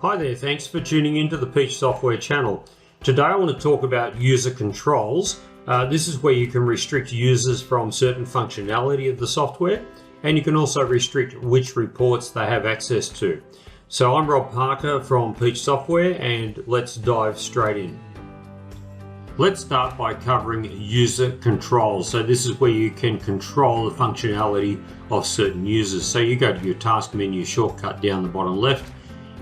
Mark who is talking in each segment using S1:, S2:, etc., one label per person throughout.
S1: Hi there, thanks for tuning into the Peach Software channel. Today I want to talk about user controls. This is where you can restrict users from certain functionality of the software, and you can also restrict which reports they have access to. So I'm Rob Parker from Peach Software, and let's dive straight in. Let's start by covering user controls. So this is where you can control the functionality of certain users. So you go to your task menu shortcut down the bottom left,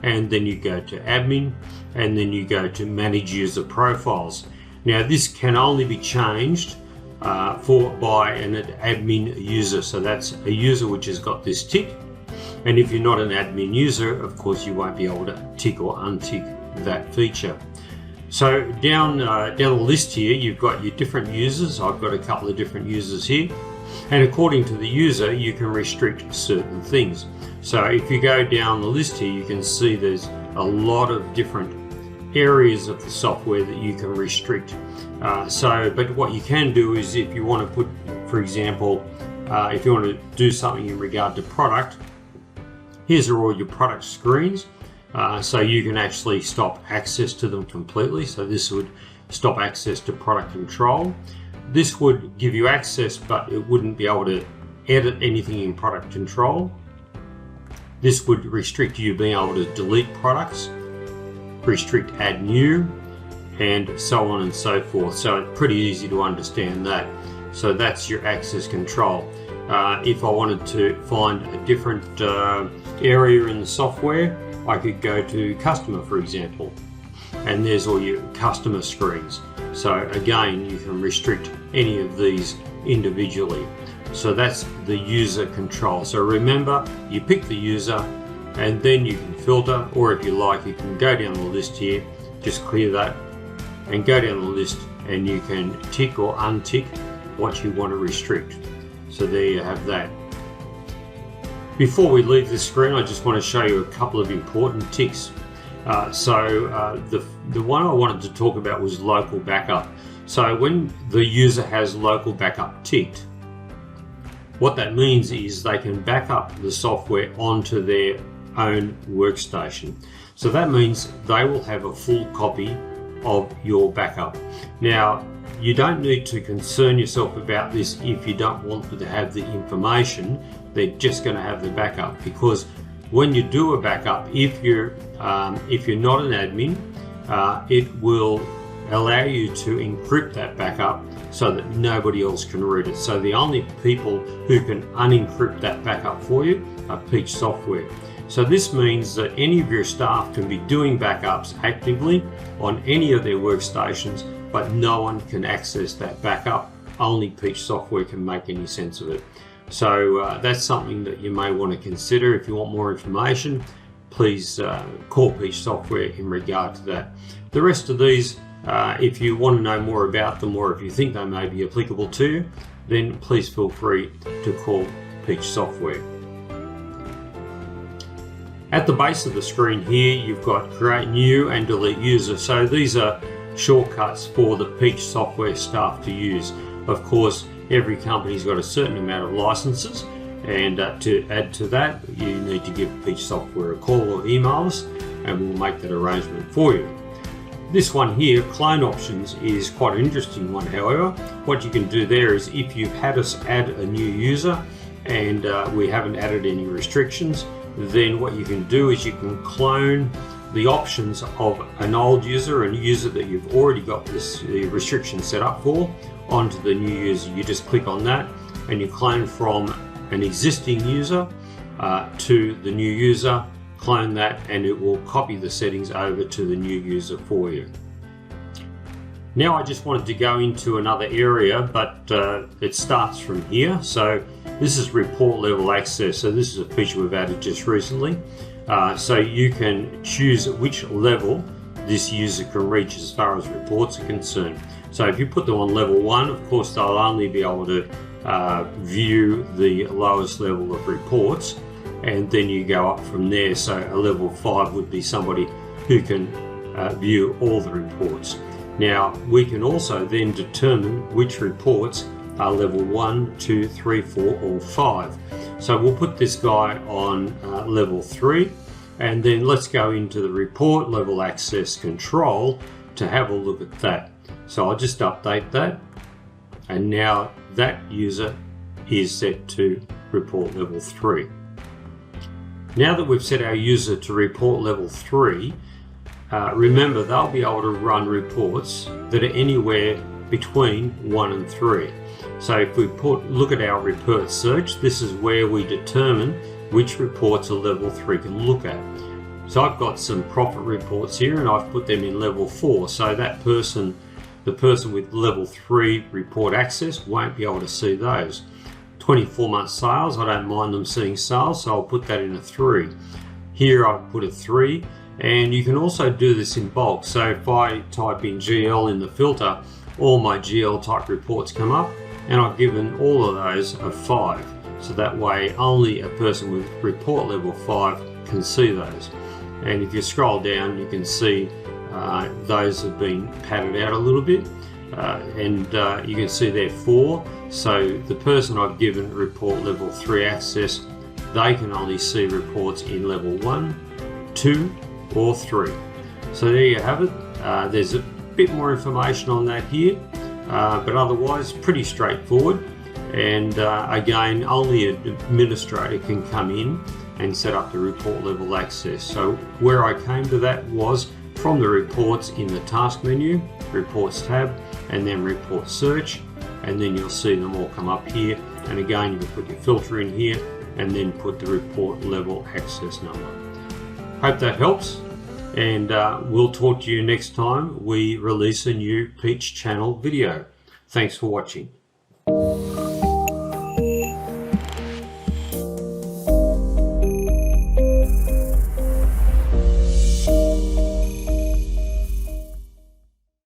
S1: and then you go to admin, and then you go to manage user profiles. Now this can only be changed by an admin user. So that's a user which has got this tick. And if you're not an admin user, of course you won't be able to tick or untick that feature. So down the list here, you've got your different users. I've got a couple of different users here. And according to the user, you can restrict certain things. So if you go down the list here, you can see there's a lot of different areas of the software that you can restrict. But what you can do is if you want to put, for example, if you want to do something in regard to product, here's all your product screens. So you can actually stop access to them completely. So this would stop access to product control. This would give you access, but it wouldn't be able to edit anything in product control. This would restrict you being able to delete products, restrict add new, and so on and so forth. So it's pretty easy to understand that. So that's your access control. If I wanted to find a different area in the software, I could go to customer, for example, and there's all your customer screens. So again, you can restrict any of these individually. So that's the user control. So remember, you pick the user and then you can filter, or if you like, you can go down the list here, just clear that and go down the list, and you can tick or untick what you want to restrict. So there you have that. Before we leave the screen, I just want to show you a couple of important ticks. The one I wanted to talk about was local backup. So when the user has local backup ticked, what that means is they can back up the software onto their own workstation. So that means they will have a full copy of your backup. Now, you don't need to concern yourself about this if you don't want them to have the information. They're just going to have the backup, because when you do a backup, if you're not an admin, it will allow you to encrypt that backup so that nobody else can read it. So the only people who can unencrypt that backup for you are Peach Software. So this means that any of your staff can be doing backups actively on any of their workstations, but no one can access that backup. Only Peach Software can make any sense of it. So that's something that you may want to consider. If you want more information, please call Peach Software in regard to that. The rest of these, if you want to know more about them, or if you think they may be applicable to you, then please feel free to call Peach Software. At the base of the screen here, you've got create new and delete user. So these are shortcuts for the Peach Software staff to use. Of course, every company's got a certain amount of licenses, and to add to that, you need to give Peach Software a call or email us, and we'll make that arrangement for you. This one here, clone options, is quite an interesting one. However, what you can do there is, if you've had us add a new user and we haven't added any restrictions, then what you can do is you can clone the options of an old user and a user that you've already got the restriction set up for onto the new user. You just click on that and you clone from an existing user to the new user, clone that, and it will copy the settings over to the new user for you. Now I just wanted to go into another area, but it starts from here. So this is report level access. So this is a feature we've added just recently. So you can choose which level this user can reach as far as reports are concerned. So if you put them on level 1, of course they'll only be able to view the lowest level of reports, and then you go up from there. So a level 5 would be somebody who can view all the reports. Now we can also then determine which reports are level 1, 2, 3, 4 or 5. So we'll put this guy on level 3, And then let's go into the report level access control to have a look at that. So I'll just update that, and now that user is set to report level 3. Now that we've set our user to report level 3, remember they'll be able to run reports that are anywhere between 1 and 3. So if we look at our report search, this is where we determine which reports a level 3 can look at. So I've got some profit reports here and I've put them in level 4. So that person, the person with level 3 report access, won't be able to see those. 24-month sales, I don't mind them seeing sales, so I'll put that in a 3. Here I've put a 3, and you can also do this in bulk. So if I type in GL in the filter, all my GL type reports come up, and I've given all of those a 5. So that way only a person with report level 5 can see those. And if you scroll down, you can see those have been padded out a little bit, and you can see they're 4. So the person I've given report level 3 access, they can only see reports in level 1, 2 or 3. So there you have it. There's a bit more information on that here, but otherwise pretty straightforward. And again, only an administrator can come in and set up the report level access. So where I came to that was from the reports in the task menu, reports tab, and then report search, and then you'll see them all come up here. And again, you can put your filter in here and then put the report level access number. Hope that helps, and we'll talk to you next time we release a new Peach channel video. Thanks for watching.